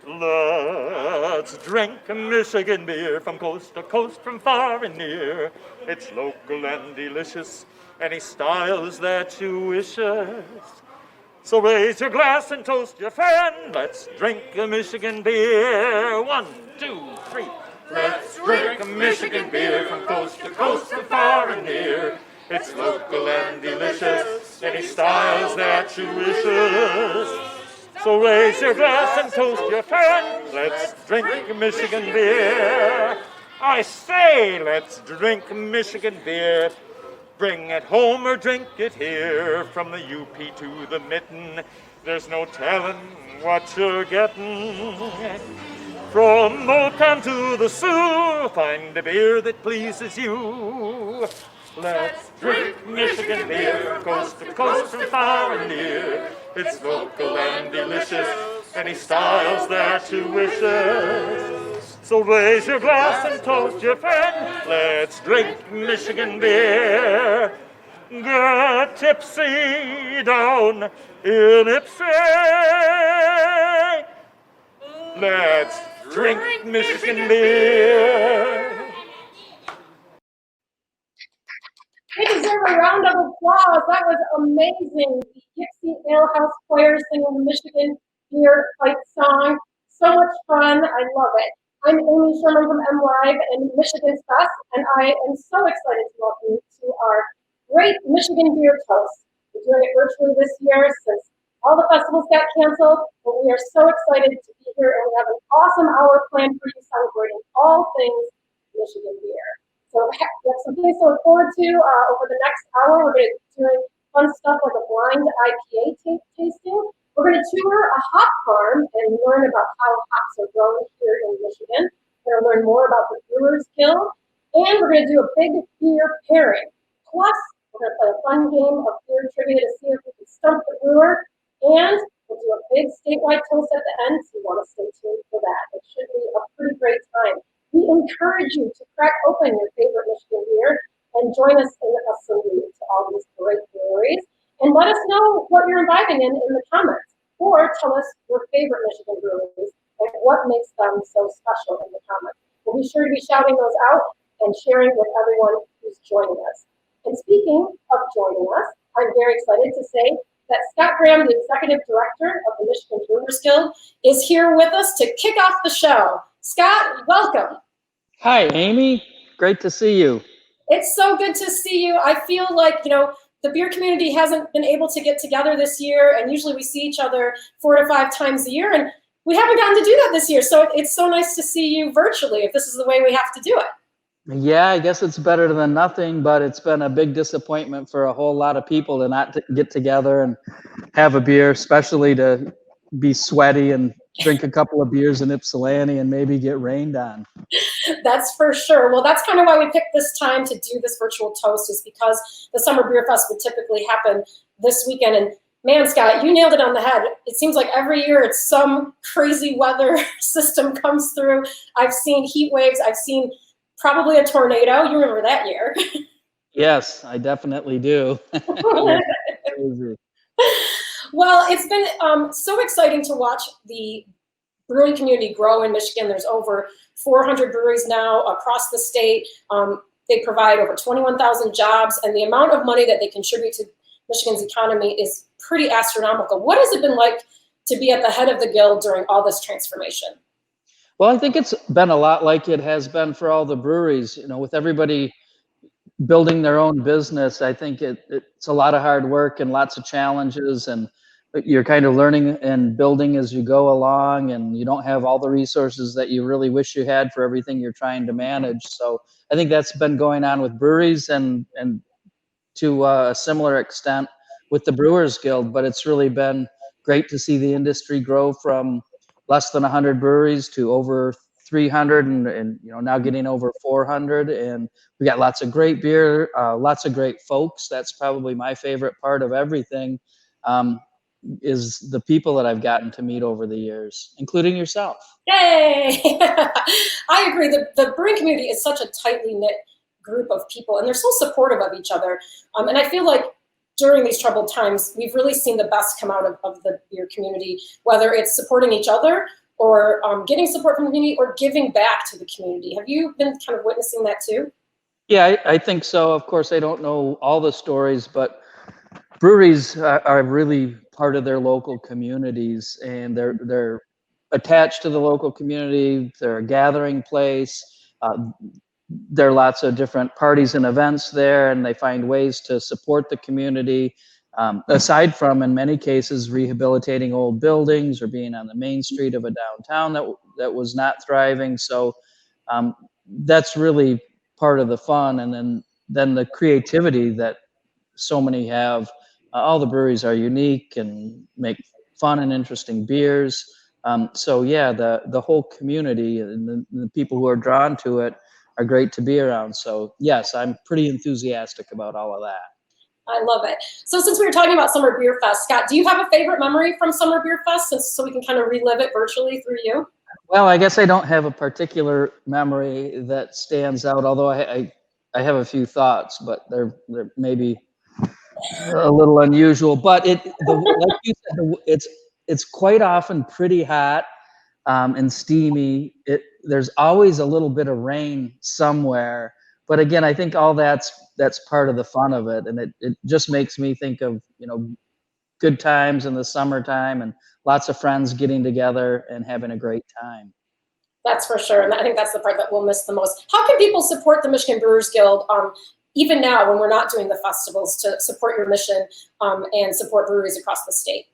Let's drink Michigan beer from coast to coast, from far and near. It's local and delicious, any styles that you wish us. So raise your glass and toast your friend. Let's drink a Michigan beer. 1, 2, 3. Let's drink a Michigan beer from coast to coast, from far and near. It's local and delicious, any styles that you wish us. So raise your glass and toast your friend. Let's drink Michigan beer. I say, let's drink Michigan beer. Bring it home or drink it here. From the UP to the Mitten, there's no telling what you're getting. From Motown to the Sioux, find a beer that pleases you. Let's drink Michigan beer, coast to coast, from far and near. It's local and delicious, any styles that you wish us. So raise your glass and toast your friend. Let's drink Michigan beer. Get tipsy down in Ipsy. Let's drink Michigan beer. They deserve a round of applause. That was amazing. The Dixie Ale House Choir singing the Michigan Beer Fight song. So much fun. I love it. I'm Amy Sherman from MLive and Michigan's Best, and I am so excited to welcome you to our great Michigan Beer Toast. We're doing it virtually this year since all the festivals got canceled, but we are so excited to be here, and we have an awesome hour planned for you celebrating all things Michigan beer. So we have some things to look forward to over the next hour. We're going to be doing fun stuff like a blind IPA tasting. We're going to tour a hop farm and learn about how hops are grown here in Michigan. We're going to learn more about the Brewers Guild. And we're going to do a big beer pairing. Plus, we're going to play a fun game of beer trivia to see if we can stump the brewer. And we'll do a big statewide toast at the end, so you want to stay tuned for that. It should be a pretty great time. We encourage you to crack open your favorite Michigan beer and join us in a salute to all these great breweries. And let us know what you're imbibing in the comments. Or tell us your favorite Michigan breweries and what makes them so special in the comments. We'll be sure to be shouting those out and sharing with everyone who's joining us. And speaking of joining us, I'm very excited to say that Scott Graham, the Executive Director of the Michigan Brewers Guild, is here with us to kick off the show. Scott, welcome. Hi, Amy. Great to see you. It's so good to see you. I feel like, the beer community hasn't been able to get together this year, and usually we see each other 4 to 5 times a year, and we haven't gotten to do that this year. So it's so nice to see you virtually, if this is the way we have to do it. Yeah, I guess it's better than nothing, but it's been a big disappointment for a whole lot of people to not get together and have a beer, especially to be sweaty and drink a couple of beers in Ypsilanti and maybe get rained on. That's for sure. Well, that's kind of why we picked this time to do this virtual toast, is because the Summer Beer Fest would typically happen this weekend. And man, Scott, you nailed it on the head. It seems like every year it's some crazy weather system comes through. I've seen heat waves. I've seen probably a tornado. You remember that year. Yes, I definitely do. Crazy. Well, it's been so exciting to watch the brewing community grow in Michigan. There's over 400 breweries now across the state. They provide over 21,000 jobs, and the amount of money that they contribute to Michigan's economy is pretty astronomical. What has it been like to be at the head of the guild during all this transformation? Well, I think it's been a lot like it has been for all the breweries, with everybody building their own business. I think it's a lot of hard work and lots of challenges, and you're kind of learning and building as you go along, and you don't have all the resources that you really wish you had for everything you're trying to manage. So I think that's been going on with breweries and to a similar extent with the Brewers Guild, but it's really been great to see the industry grow from less than 100 breweries to over 300 and now getting over 400, and we got lots of great beer, lots of great folks. That's probably my favorite part of everything, is the people that I've gotten to meet over the years, including yourself. Yay! I agree. The brewing community is such a tightly knit group of people, and they're so supportive of each other. And I feel like during these troubled times, we've really seen the best come out of the beer community, whether it's supporting each other or getting support from the community or giving back to the community. Have you been kind of witnessing that too? Yeah, I think so. Of course, I don't know all the stories, but breweries are really part of their local communities, and they're attached to the local community. They're a gathering place. There are lots of different parties and events there, and they find ways to support the community. Aside from, in many cases, rehabilitating old buildings or being on the main street of a downtown that was not thriving. So that's really part of the fun, and then the creativity that so many have. All the breweries are unique and make fun and interesting beers. So yeah, the whole community and the people who are drawn to it are great to be around. So yes, I'm pretty enthusiastic about all of that. I love it. So since we were talking about Summer Beer Fest, Scott, do you have a favorite memory from Summer Beer Fest, so we can kind of relive it virtually through you? Well, I guess I don't have a particular memory that stands out, although I have a few thoughts, but they're maybe a little unusual. But like you said, it's quite often pretty hot and steamy. There's always a little bit of rain somewhere, but again, I think all that's part of the fun of it, and it just makes me think of good times in the summertime and lots of friends getting together and having a great time. That's for sure, and I think that's the part that we'll miss the most. How can people support the Michigan Brewers Guild, even now when we're not doing the festivals, to support your mission and support breweries across the state?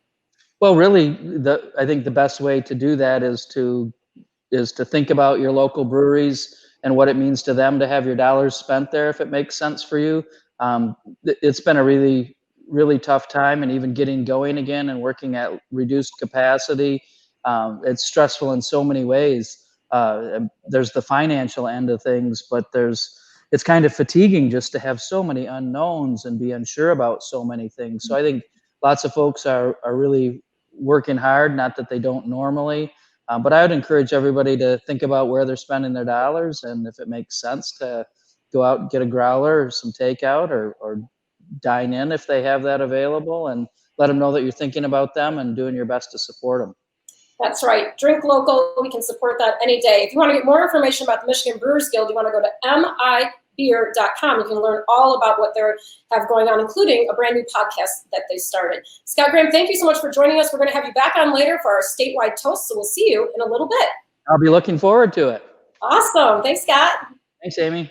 Well, really, I think the best way to do that is to think about your local breweries and what it means to them to have your dollars spent there, if it makes sense for you. It's been a really, really tough time, and even getting going again and working at reduced capacity. It's stressful in so many ways. There's the financial end of things, but it's kind of fatiguing just to have so many unknowns and be unsure about so many things. So I think lots of folks are really working hard, not that they don't normally, but I would encourage everybody to think about where they're spending their dollars, and if it makes sense to go out and get a growler or some takeout or dine in if they have that available, and let them know that you're thinking about them and doing your best to support them. That's right. Drink local. We can support that any day. If you want to get more information about the Michigan Brewers Guild, you want to go to MIbeer.com. You can learn all about what they have going on, including a brand new podcast that they started. Scott Graham, thank you so much for joining us. We're going to have you back on later for our statewide toast, so we'll see you in a little bit. I'll be looking forward to it. Awesome. Thanks, Scott. Thanks, Amy.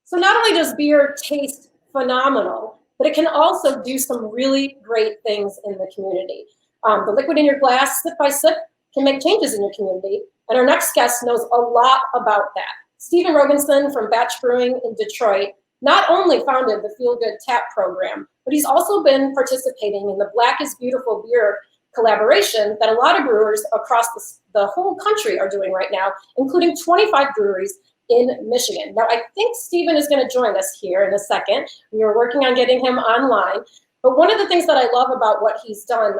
So not only does beer taste phenomenal, but it can also do some really great things in the community. The liquid in your glass, sip by sip, can make changes in your community. And our next guest knows a lot about that. Stephen Rogenson from Batch Brewing in Detroit not only founded the Feel Good Tap program, but he's also been participating in the Black is Beautiful beer collaboration that a lot of brewers across the whole country are doing right now, including 25 breweries in Michigan. Now, I think Stephen is going to join us here in a second. We are working on getting him online. But one of the things that I love about what he's done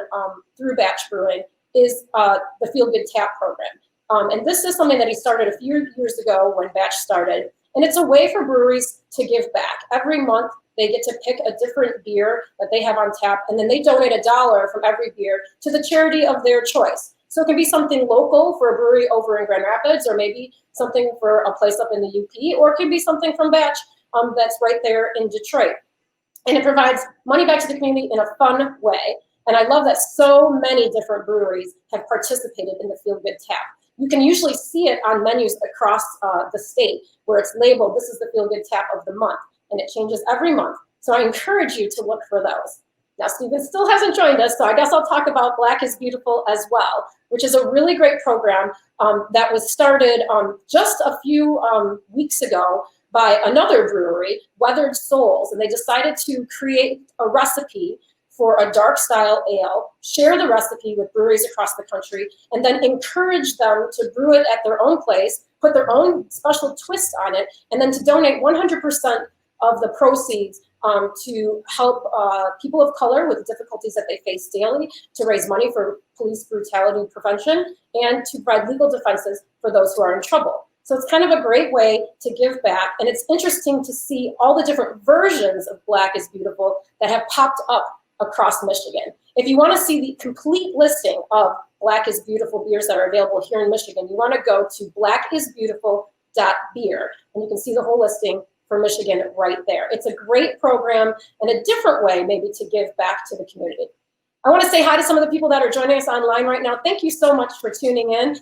through Batch Brewing is the Feel Good Tap program. And this is something that he started a few years ago when Batch started. And it's a way for breweries to give back. Every month, they get to pick a different beer that they have on tap, and then they donate $1 from every beer to the charity of their choice. So it can be something local for a brewery over in Grand Rapids, or maybe something for a place up in the UP, or it could be something from Batch that's right there in Detroit. And it provides money back to the community in a fun way. And I love that so many different breweries have participated in the Feel Good Tap. You can usually see it on menus across the state where it's labeled, this is the Feel Good Tap of the month. And it changes every month. So I encourage you to look for those. Now, Stephen still hasn't joined us, so I guess I'll talk about Black is Beautiful as well, which is a really great program that was started just a few weeks ago by another brewery, Weathered Souls, and they decided to create a recipe for a dark style ale, share the recipe with breweries across the country, and then encourage them to brew it at their own place, put their own special twist on it, and then to donate 100% of the proceeds to help people of color with the difficulties that they face daily, to raise money for police brutality prevention, and to provide legal defenses for those who are in trouble. So it's kind of a great way to give back, and it's interesting to see all the different versions of Black is Beautiful that have popped up across Michigan. If you want to see the complete listing of Black is Beautiful beers that are available here in Michigan, you want to go to blackisbeautiful.beer, and you can see the whole listing for Michigan right there. It's a great program and a different way maybe to give back to the community. I want to say hi to some of the people that are joining us online right now. Thank you so much for tuning in.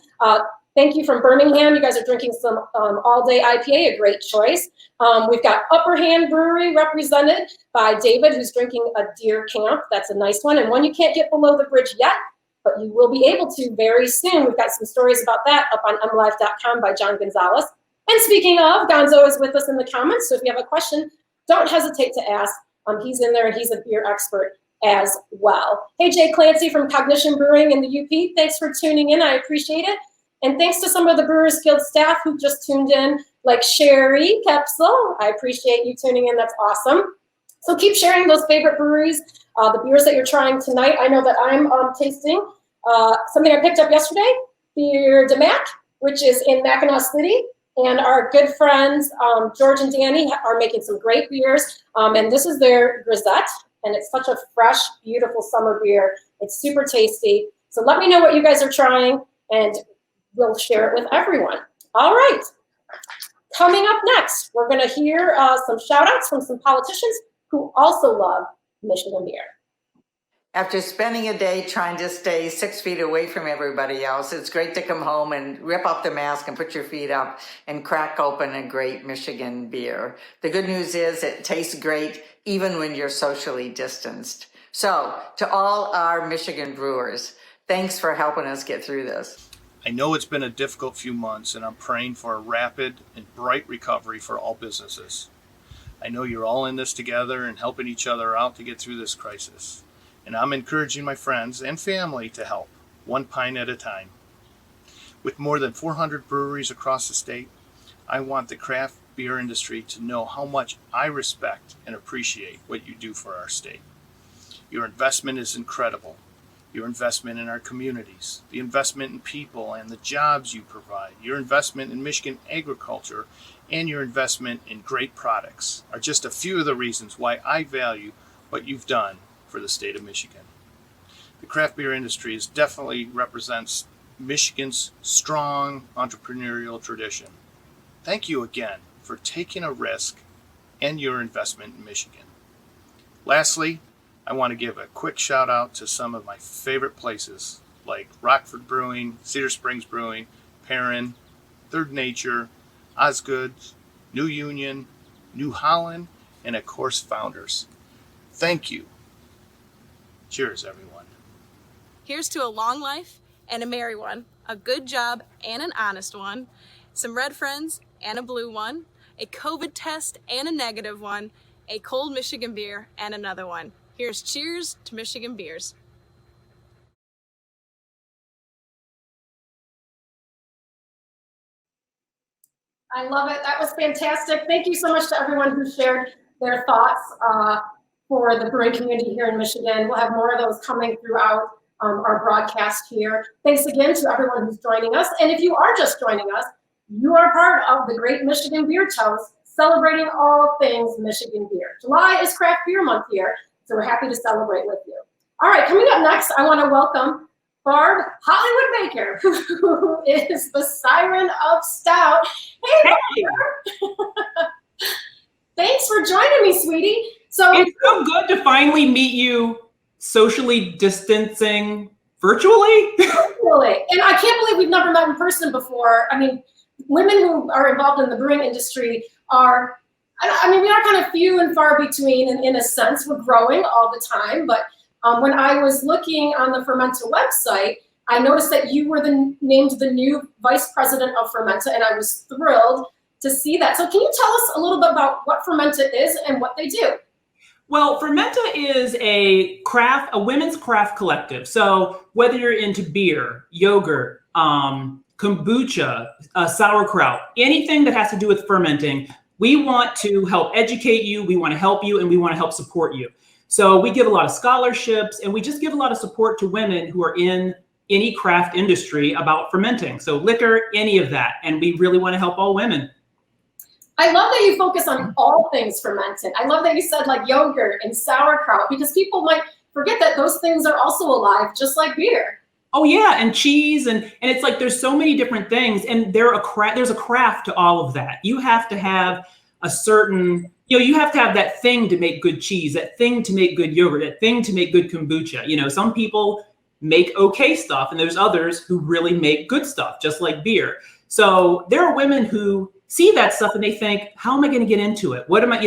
Thank you from Birmingham. You guys are drinking some all-day IPA, a great choice. We've got Upper Hand Brewery represented by David, who's drinking a Deer Camp. That's a nice one, and one you can't get below the bridge yet, but you will be able to very soon. We've got some stories about that up on MLive.com by John Gonzalez. And speaking of, Gonzo is with us in the comments, so if you have a question, don't hesitate to ask. He's in there, and he's a beer expert as well. Hey, Jay Clancy from Cognition Brewing in the UP, thanks for tuning in. I appreciate it. And thanks to some of the Brewers Guild staff who just tuned in, like Sherry Kepsel. I appreciate you tuning in. That's awesome. So keep sharing those favorite breweries, the beers that you're trying tonight. I know that I'm tasting something I picked up yesterday, Beer de Mac, which is in Mackinac City. And our good friends, George and Danny, are making some great beers. And this is their Grisette. And it's such a fresh, beautiful summer beer. It's super tasty. So let me know what you guys are trying, and we'll share it with everyone. All right. Coming up next, we're going to hear some shout outs from some politicians who also love Michigan beer. After spending a day trying to stay 6 feet away from everybody else, it's great to come home and rip off the mask and put your feet up and crack open a great Michigan beer. The good news is it tastes great even when you're socially distanced. So, to all our Michigan brewers, thanks for helping us get through this. I know it's been a difficult few months, and I'm praying for a rapid and bright recovery for all businesses. I know you're all in this together and helping each other out to get through this crisis. And I'm encouraging my friends and family to help, one pint at a time. With more than 400 breweries across the state, I want the craft beer industry to know how much I respect and appreciate what you do for our state. Your investment is incredible. Your investment in our communities, the investment in people and the jobs you provide, your investment in Michigan agriculture, and your investment in great products are just a few of the reasons why I value what you've done for the state of Michigan. The craft beer industry definitely represents Michigan's strong entrepreneurial tradition. Thank you again for taking a risk and your investment in Michigan. Lastly, I want to give a quick shout out to some of my favorite places like Rockford Brewing, Cedar Springs Brewing, Perrin, Third Nature, Osgood, New Union, New Holland, and of course Founders. Thank you. Cheers, everyone. Here's to a long life and a merry one, a good job and an honest one, some red friends and a blue one, a COVID test and a negative one, a cold Michigan beer and another one. Here's cheers to Michigan beers. I love it. That was fantastic. Thank you so much to everyone who shared their thoughts for the brewing community here in Michigan. We'll have more of those coming throughout our broadcast here. Thanks again to everyone who's joining us. And if you are just joining us, you are part of the Great Michigan Beer Toast, celebrating all things Michigan beer. July is Craft Beer Month here, so we're happy to celebrate with you. All right, coming up next, I want to welcome Barb Hollywood Baker, who is the siren of stout. Hey, Barb. Thanks for joining me, sweetie. So it's so good to finally meet you socially distancing virtually. Virtually. And I can't believe we've never met in person before. I mean, women who are involved in the brewing industry are, I mean, we are kind of few and far between in a sense. We're growing all the time. But when I was looking on the Fermenta website, I noticed that you were named the new vice president of Fermenta, and I was thrilled to see that. So can you tell us a little bit about what Fermenta is and what they do? Well, Fermenta is a women's craft collective. So whether you're into beer, yogurt, kombucha, sauerkraut, anything that has to do with fermenting, we want to help educate you, we want to help you, and we want to help support you. So we give a lot of scholarships, and we just give a lot of support to women who are in any craft industry about fermenting. So liquor, any of that. And we really want to help all women. I love that you focus on all things fermented. I love that you said like yogurt and sauerkraut, because people might forget that those things are also alive, just like beer. Oh yeah, and cheese, and it's like there's so many different things, and there's a craft to all of that. You have to have a certain, you have to have that thing to make good cheese, that thing to make good yogurt, that thing to make good kombucha. Some people make okay stuff, and there's others who really make good stuff, just like beer. So there are women who see that stuff and they think, how am I going to get into it? What am I,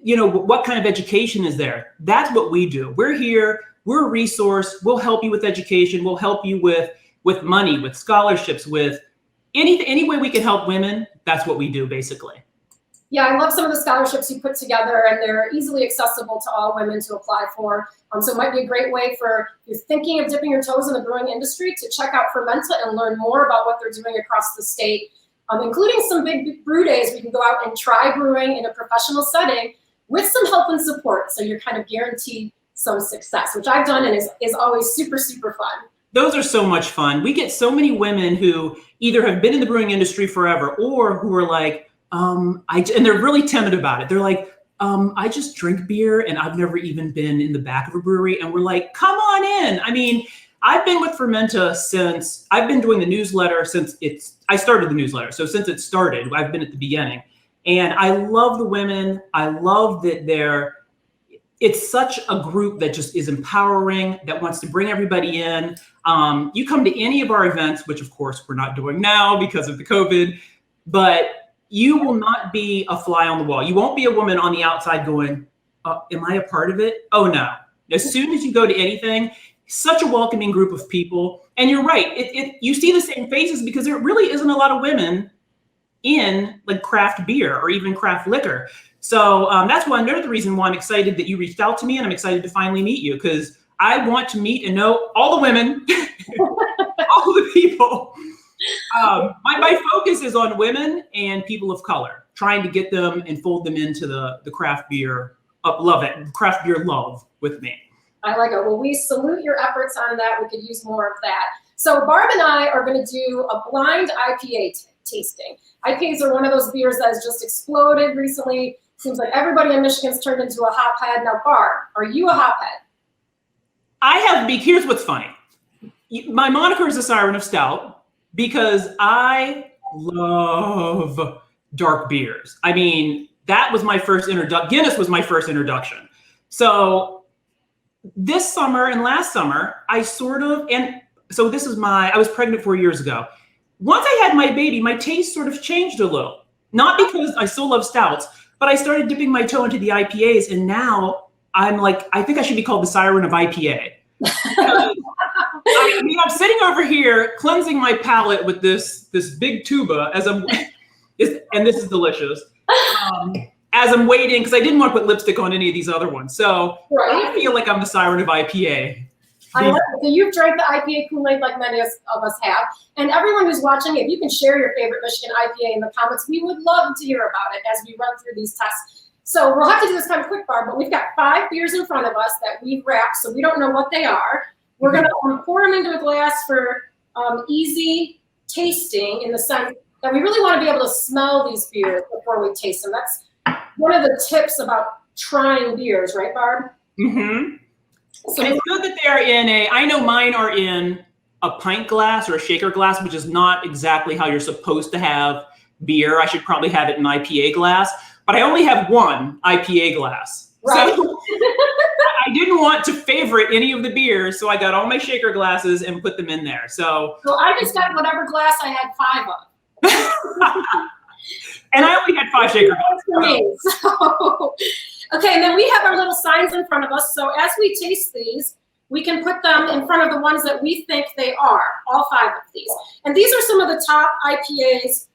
what kind of education is there? That's what we do. We're here. We're a resource. We'll help you with education. We'll help you with money, with scholarships, with any way we can help women. That's what we do, basically. Yeah, I love some of the scholarships you put together, and they're easily accessible to all women to apply for. So it might be a great way for, if you're thinking of dipping your toes in the brewing industry, to check out Fermenta and learn more about what they're doing across the state, including some big brew days. We can go out and try brewing in a professional setting with some help and support. So you're kind of guaranteed some success, which I've done and is always super, super fun. Those are so much fun. We get so many women who either have been in the brewing industry forever or who are like, and they're really timid about it. They're like, I just drink beer and I've never even been in the back of a brewery. And we're like, come on in. I mean, I've been with Fermenta since I've been doing the newsletter I started the newsletter. So since it started, I've been at the beginning, and I love the women. I love that it's such a group that just is empowering, that wants to bring everybody in. You come to any of our events, which of course we're not doing now because of the COVID, but you will not be a fly on the wall. You won't be a woman on the outside going, am I a part of it? Oh no. As soon as you go to anything, such a welcoming group of people. And you're right, you see the same faces because there really isn't a lot of women in like craft beer or even craft liquor. So that's another reason why I'm excited that you reached out to me, and I'm excited to finally meet you, because I want to meet and know all the women, all the people. My focus is on women and people of color, trying to get them and fold them into the craft beer craft beer love with me. I like it. Well, we salute your efforts on that. We could use more of that. So Barb and I are going to do a blind IPA tasting. IPAs are one of those beers that has just exploded recently. Seems like everybody in Michigan's turned into a hophead. Now, Barb, are you a hophead? Here's what's funny. My moniker is the Siren of Stout because I love dark beers. I mean, that was my first Guinness was my first introduction. So this summer and last summer, I was pregnant 4 years ago. Once I had my baby, my taste sort of changed a little. Not because I still love stouts, but I started dipping my toe into the IPAs, and now I'm like, I think I should be called the Siren of IPA. I'm sitting over here cleansing my palate with this big tuba and this is delicious. As I'm waiting, because I didn't want to put lipstick on any of these other ones. So right. I feel like I'm the Siren of IPA. I love it. So you've drank the IPA Kool-Aid like many of us have. And everyone who's watching, if you can share your favorite Michigan IPA in the comments, we would love to hear about it as we run through these tests. So we'll have to do this kind of quick, Barb, but we've got 5 beers in front of us that we've wrapped, so we don't know what they are. We're going to pour them into a glass for easy tasting, in the sense that we really want to be able to smell these beers before we taste them. That's one of the tips about trying beers, right, Barb? Mm-hmm. So and it's good that they're I know mine are in a pint glass or a shaker glass, which is not exactly how you're supposed to have beer. I should probably have it in an IPA glass, but I only have one IPA glass. Right. So I didn't want to favorite any of the beers, so I got all my shaker glasses and put them in there. So I just got whatever glass I had 5 of. And I only had 5 shaker glasses. So. Okay, and then we have our little signs in front of us. So as we taste these, we can put them in front of the ones that we think they are, all 5 of these. And these are some of the top IPAs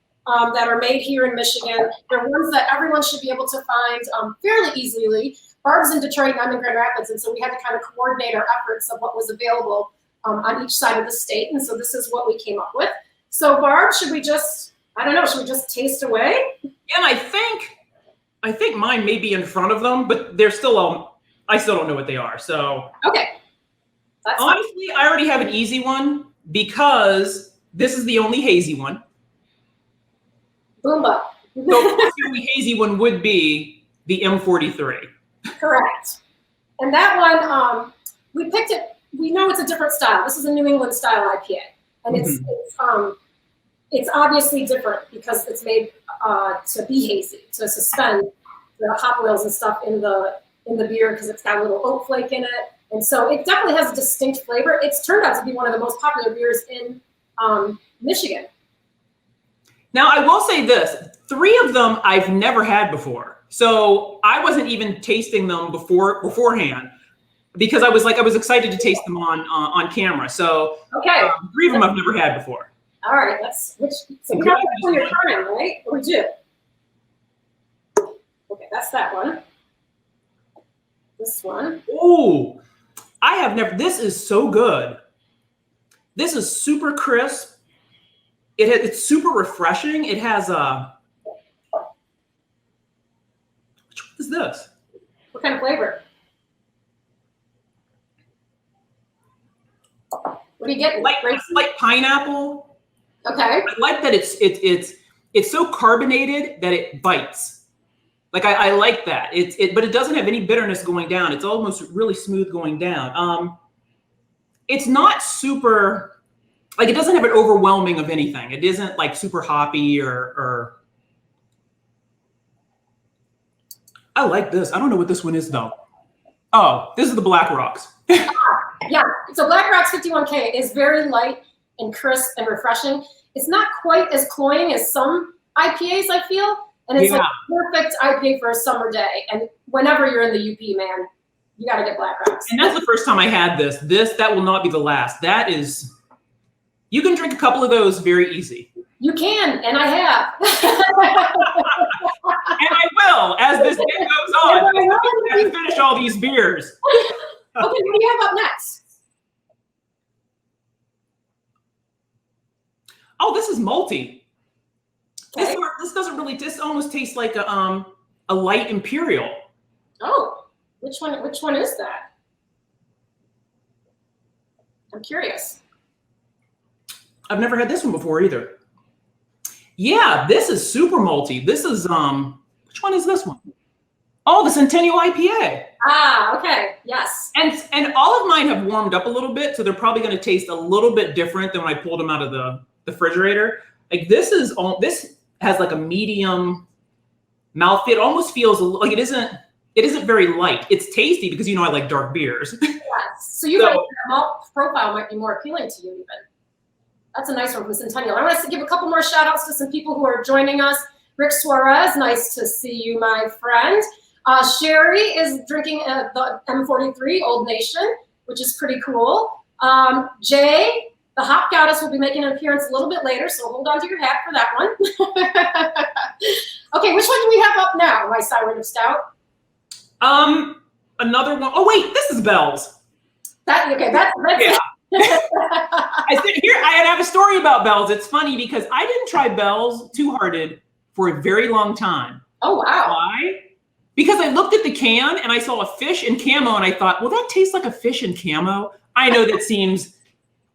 that are made here in Michigan. They're ones that everyone should be able to find fairly easily. Barb's in Detroit and I'm in Grand Rapids, and so we had to kind of coordinate our efforts of what was available on each side of the state. And so this is what we came up with. So Barb, should we just taste away? Yeah, and I think mine may be in front of them, but they're still I still don't know what they are. So okay. That's honestly fine. I already have an easy one because this is the only hazy one. Boomba. So the only hazy one would be the M43. Correct. And that one, we picked it. We know it's a different style. This is a New England Style IPA, and it's obviously different because it's made to be hazy, to suspend the hop oils and stuff in the beer because it's got a little oat flake in it, and so it definitely has a distinct flavor. It's turned out to be one of the most popular beers in Michigan. Now I will say this: 3 of them I've never had before, so I wasn't even tasting them beforehand because I was excited to taste them on camera. So okay, 3 of them I've never had before. All right, so we have to your time, right? Or we do. Okay, that's that one. This one. Ooh, I have never. This is so good. This is super crisp. It's super refreshing. It has a. Which one is this? What kind of flavor? What do you get? Like pineapple. Okay. I like that it's so carbonated that it bites. Like I like that. But it doesn't have any bitterness going down. It's almost really smooth going down. It's not super, like it doesn't have an overwhelming of anything. It isn't like super hoppy or I like this. I don't know what this one is though. Oh, this is the Black Rocks. Yeah, so Black Rocks 51K is very light and crisp and refreshing. It's not quite as cloying as some IPAs, I feel. And it's like a perfect IPA for a summer day. And whenever you're in the UP, man, you got to get Black Rocks. And that's the first time I had this. That will not be the last. That is, you can drink a couple of those very easy. You can, and I have. And I will, as this day goes on. I finish all these beers. Okay, what do you have up next? Oh, this is malty. Okay. This doesn't really. This almost tastes like a light imperial. Oh, which one is that? I'm curious. I've never had this one before either. Yeah, this is super malty. This is which one is this one? Oh, the Centennial IPA. Ah, okay, yes. And all of mine have warmed up a little bit, so they're probably going to taste a little bit different than when I pulled them out of the refrigerator. Like this has like a medium mouthfeel. It almost feels like it isn't very light. It's tasty because I like dark beers. Yes. So the malt profile might be more appealing to you even. That's a nice one from Centennial. I want to give a couple more shout outs to some people who are joining us. Rick Suarez, nice to see you, my friend. Sherry is drinking the M43 Old Nation, which is pretty cool. Jay, the Hop Goddess, will be making an appearance a little bit later, so hold on to your hat for that one. Okay, which one do we have up now? My Sour of Stout. Another one. Oh wait, this is Bell's. That's yeah. I said here I have a story about Bell's. It's funny because I didn't try Bell's Two Hearted for a very long time. Oh wow. Why? Because I looked at the can and I saw a fish in camo and I thought, well, that tastes like a fish in camo. I know that seems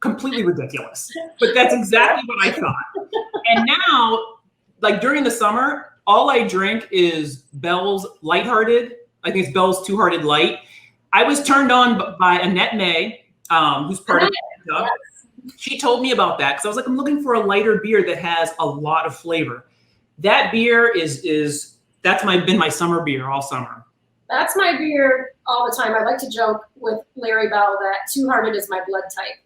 completely ridiculous, but that's exactly what I thought. And now, like during the summer, all I drink is Bell's Lighthearted. I think it's Bell's Two Hearted Light. I was turned on by Annette May, who's part of Fermenta. She told me about that because I was like, I'm looking for a lighter beer that has a lot of flavor. That beer that's been my summer beer all summer. That's my beer all the time. I like to joke with Larry Bell that Two Hearted is my blood type.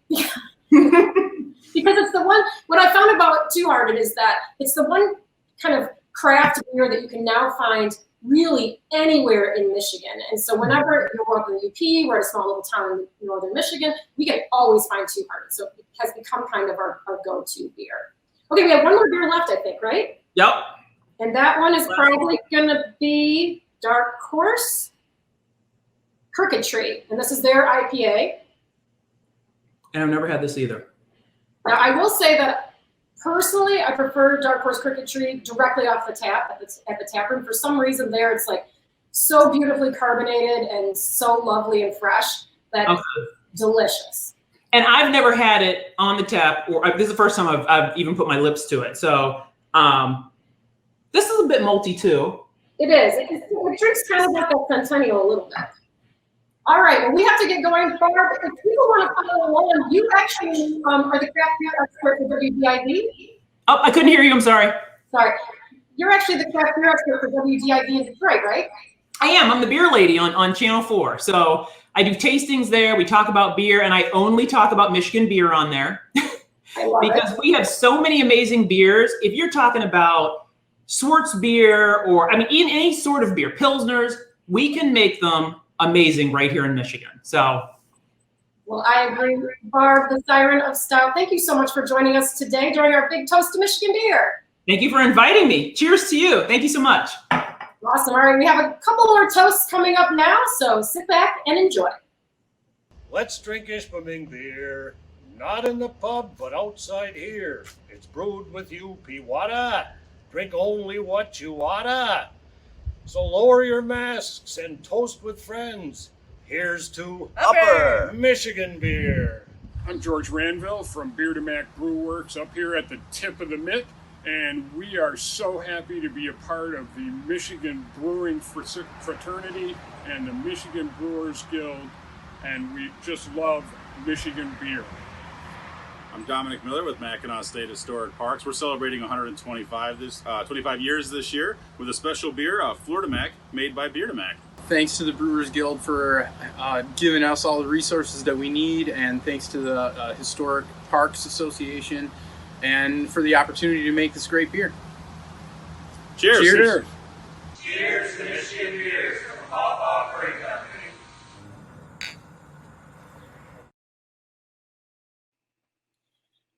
Because it's the one, what I found about Two Hearted is that it's the one kind of craft beer that you can now find really anywhere in Michigan. And so whenever you're up in the UP, we're a small little town in northern Michigan, we can always find Two Hearted. So it has become kind of our go-to beer. Okay, we have one more beer left, I think, right? Yep. And that one is probably going to be Dark Horse Crooked Tree. And this is their IPA. And I've never had this either. Now, I will say that personally, I prefer Dark Horse Crooked Tree directly off the tap at the tap room. For some reason there, it's like so beautifully carbonated and so lovely and fresh that it's delicious. And I've never had it on the tap, this is the first time I've even put my lips to it. So this is a bit malty too. It is. It drinks kind of like a Centennial a little bit. All right, well, we have to get going. Barb, if people want to follow along, you actually are the craft beer expert for WDIV. Oh, I couldn't hear you. I'm sorry. Sorry. You're actually the craft beer expert for WDIV in Detroit, right? I am. I'm the beer lady on Channel 4. So I do tastings there. We talk about beer, and I only talk about Michigan beer on there. Because we have so many amazing beers. If you're talking about Swartz beer or, I mean, in any sort of beer, Pilsners, we can make them amazing right here in Michigan. So. Well, I agree. Barb, the Siren of Stout, thank you so much for joining us today during our big toast to Michigan beer. Thank you for inviting me. Cheers to you. Thank you so much. Awesome. All right, we have a couple more toasts coming up now, so sit back and enjoy. Let's drink Ishpeming beer. Not in the pub, but outside here. It's brewed with UP water. Drink only what you oughta. So lower your masks and toast with friends. Here's to Upper Michigan beer. I'm George Ranville from Beer to Mac Brew Works up here at the tip of the mitt, and we are so happy to be a part of the Michigan Brewing Fraternity and the Michigan Brewers Guild, and we just love Michigan beer. I'm Dominic Miller with Mackinac State Historic Parks. We're celebrating 125 25 years this year with a special beer, Florida Mac, made by Beer to Mac. Thanks to the Brewers Guild for giving us all the resources that we need, and thanks to the Historic Parks Association and for the opportunity to make this great beer. Cheers! Cheers! Cheers to Michigan beers from Pawpaw Brewing Company.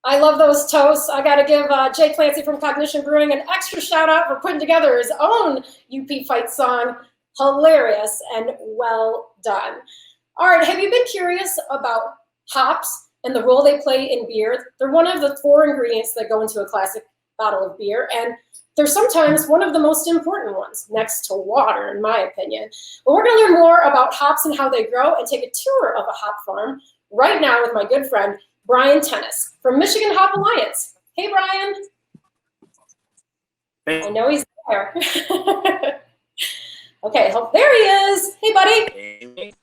I love those toasts. I got to give Jay Clancy from Cognition Brewing an extra shout out for putting together his own UP fight song. Hilarious and well done. All right, have you been curious about hops and the role they play in beer? They're one of the 4 ingredients that go into a classic bottle of beer, and they're sometimes one of the most important ones, next to water, in my opinion. But we're going to learn more about hops and how they grow and take a tour of a hop farm right now with my good friend, Brian Tennis from Michigan Hop Alliance. Hey, Brian. Hey. I know he's there. Okay, there he is. Hey, buddy. Hey.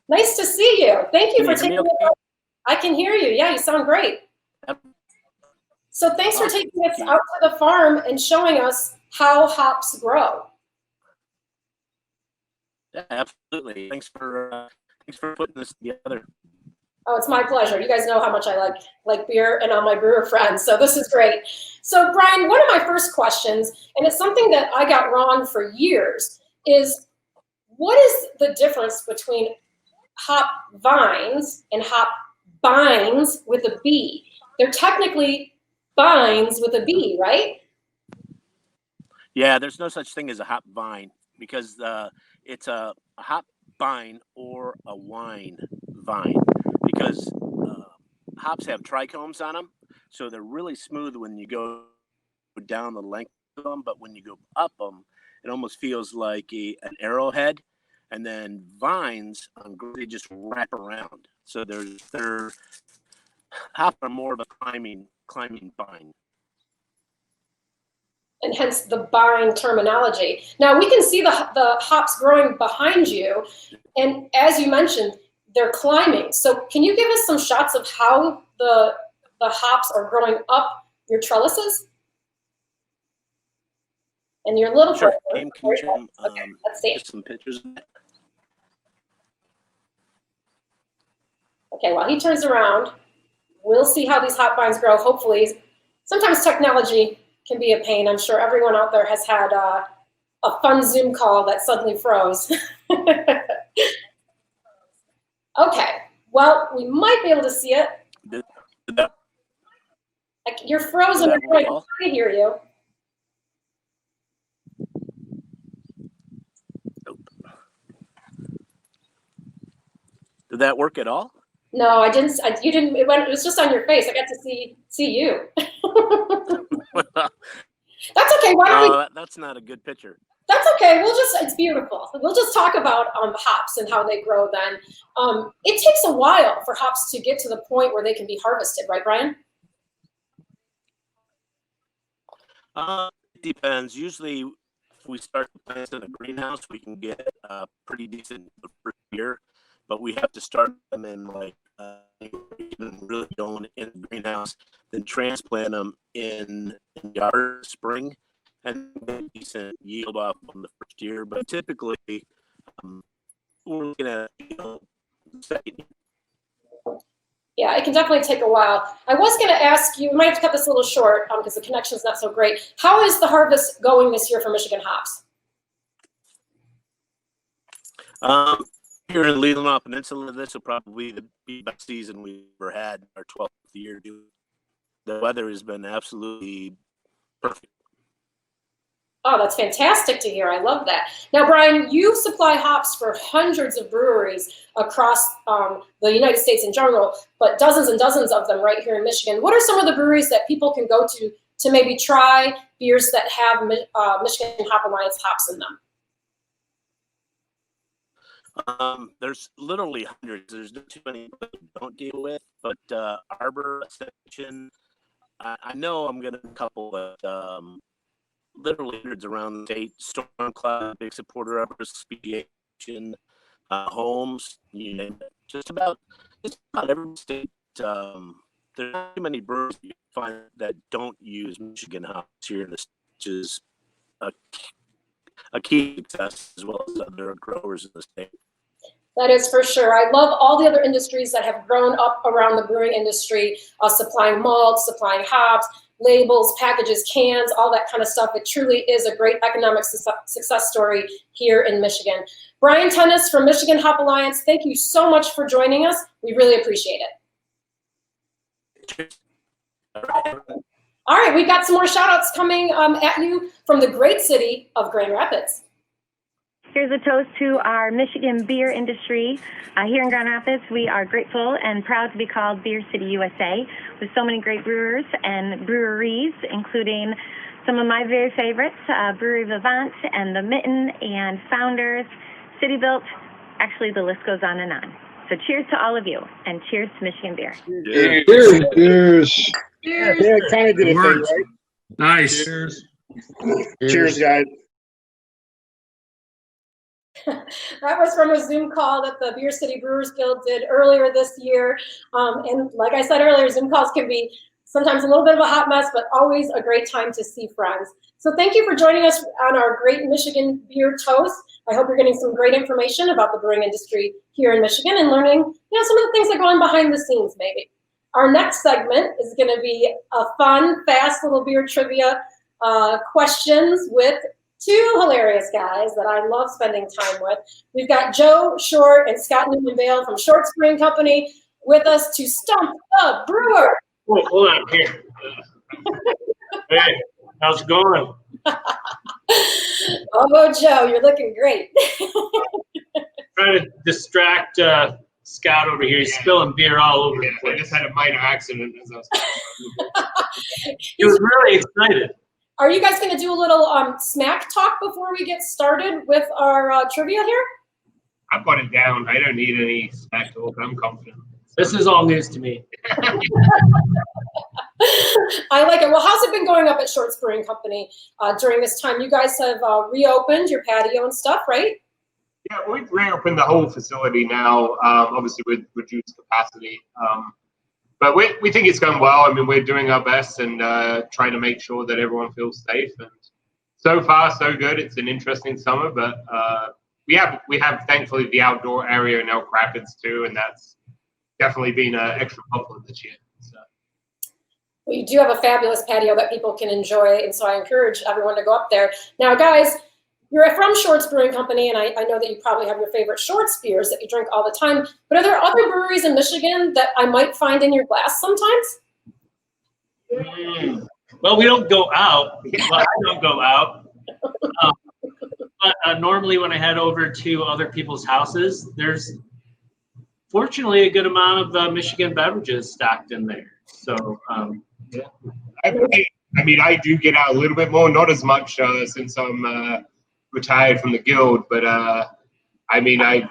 Nice to see you. Thank you for taking it. I can hear you. Yeah, you sound great. So thanks for taking us out to the farm and showing us how hops grow. Yeah, absolutely. Thanks for putting this together. Oh, it's my pleasure. You guys know how much I like beer and all my brewer friends, so this is great. So Brian, one of my first questions, and it's something that I got wrong for years, is what is the difference between hop vines and hop binds with a B? They're technically binds with a B, right? Yeah, there's no such thing as a hop vine because it's a hop vine or a wine vine because hops have trichomes on them, so they're really smooth when you go down the length of them, but when you go up them, it almost feels like an arrowhead. And then vines, they just wrap around. So they're hops are more of a climbing vine. And hence the bind terminology. Now we can see the hops growing behind you, and as you mentioned, they're climbing. So can you give us some shots of how the hops are growing up your trellises? And your little sure. okay, let's see. Just some pictures. Okay, while he turns around, we'll see how these hop vines grow. Hopefully, sometimes technology can be a pain. I'm sure everyone out there has had a fun Zoom call that suddenly froze. Okay, well, we might be able to see it. You're frozen. I'm trying to hear you. Did that work at all? No, I didn't. You didn't. It was just on your face. I got to see you. That's okay. Why don't we? That's not a good picture. That's okay. It's beautiful. We'll just talk about hops and how they grow then. It takes a while for hops to get to the point where they can be harvested, right, Brian? It depends. Usually, if we start the plants in a greenhouse, we can get pretty decent first year. but we have to start them in like really going in the greenhouse, then transplant them in yard spring, and get decent yield off on the first year. But typically, we're looking at second year. Yeah, it can definitely take a while. I was going to ask you, we might have to cut this a little short because the connection's not so great. How is the harvest going this year for Michigan hops? Here in the Leelanau Peninsula, this will probably be the best season we've ever had, our 12th year. The weather has been absolutely perfect. Oh, that's fantastic to hear. I love that. Now, Brian, you supply hops for hundreds of breweries across the United States in general, but dozens and dozens of them right here in Michigan. What are some of the breweries that people can go to maybe try beers that have Michigan Hop Alliance hops in them? There's literally hundreds. There's not too many we don't deal with, but Arbor, Ascension, I know I'm going to a couple of literally hundreds around the state. Stormcloud, big supporter of us, Speediation, Holmes, you name it. Just about every state. There's not too many brewers you find that don't use Michigan hops here in the state, which is a key success, as well as other growers in the state. That is for sure. I love all the other industries that have grown up around the brewing industry, supplying malt, supplying hops, labels, packages, cans, all that kind of stuff. It truly is a great economic success story here in Michigan. Brian Tennis from Michigan Hop Alliance, thank you so much for joining us. We really appreciate it. All right, we've got some more shout outs coming at you from the great city of Grand Rapids. Here's a toast to our Michigan beer industry. Here in Grand Rapids, we are grateful and proud to be called Beer City USA, with so many great brewers and breweries, including some of my very favorites, Brewery Vivant and The Mitten and Founders, City Built. Actually, the list goes on and on. So cheers to all of you, and cheers to Michigan beer. Cheers. Cheers. Yeah, kind of did a thing, right? Nice. Cheers. Cheers, guys. That was from a Zoom call that the Beer City Brewers Guild did earlier this year. And like I said earlier, Zoom calls can be sometimes a little bit of a hot mess, but always a great time to see friends. So thank you for joining us on our great Michigan beer toast. I hope you're getting some great information about the brewing industry here in Michigan and learning, some of the things that go on behind the scenes maybe. Our next segment is going to be a fun, fast little beer trivia questions with two hilarious guys that I love spending time with. We've got Joe Short and Scott Newman Bale from Short Brewing Company with us to stump the brewer. Oh, hold on here. Hey, how's it going? Oh, Joe, you're looking great. Trying to distract Scott over here. He's spilling beer all over the place. I just had a minor accident as I was. He was really excited. Are you guys going to do a little smack talk before we get started with our trivia here? I've got it down. I don't need any smack talk. I'm confident. This is all news to me. I like it. Well, how's it been going up at Short Brewing Company during this time? You guys have reopened your patio and stuff, right? Yeah, we've reopened the whole facility now, obviously with reduced capacity. But we think it's going well. I mean, we're doing our best and trying to make sure that everyone feels safe. And so far, so good. It's an interesting summer, but we have thankfully the outdoor area in Elk Rapids too, and that's definitely been extra popular this year. So. Well, you do have a fabulous patio that people can enjoy, and so I encourage everyone to go up there. Now, guys, you're from Shorts Brewing Company, and I know that you probably have your favorite Shorts beers that you drink all the time, but are there other breweries in Michigan that I might find in your glass sometimes? Well, we don't go out. Well, I don't go out. But normally when I head over to other people's houses, there's fortunately a good amount of Michigan beverages stocked in there. So, yeah. I mean, I do get out a little bit more, not as much since I'm retired from the guild, but I mean, I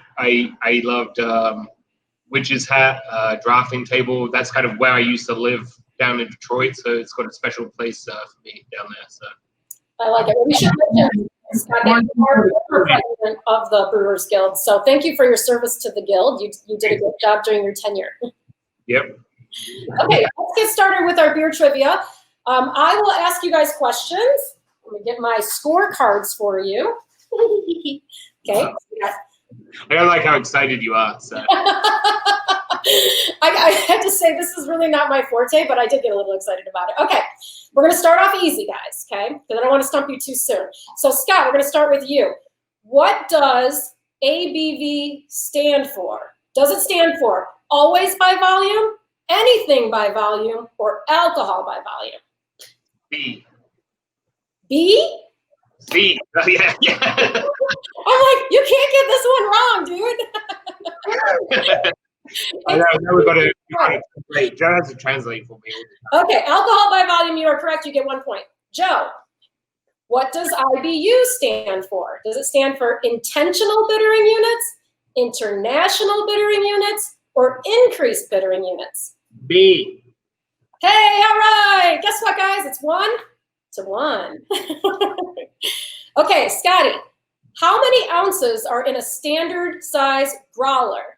loved Witch's Hat, Drafting Table. That's kind of where I used to live down in Detroit, so it's got a special place for me down there. So I like it. Well, we should mention Scott, you are former president of the Brewers Guild, so thank you for your service to the Guild. You did a good job during your tenure. Yep. Okay, let's get started with our beer trivia. I will ask you guys questions. Let me get my scorecards for you. Okay. I don't like how excited you are. So. I had to say this is really not my forte, but I did get a little excited about it. Okay, we're going to start off easy, guys, okay? Because I don't want to stump you too soon. So, Scott, we're going to start with you. What does ABV stand for? Does it stand for always by volume, anything by volume, or alcohol by volume? B. B? C. Yeah. I'm like, you can't get this one wrong, dude. I know, now we've got to translate. Joe has to translate for me. Okay, alcohol by volume, you are correct. You get 1 point. Joe, what does IBU stand for? Does it stand for intentional bittering units, international bittering units, or increased bittering units? B. Hey, all right. Guess what, guys? It's 1-1. Okay, Scotty, how many ounces are in a standard size growler?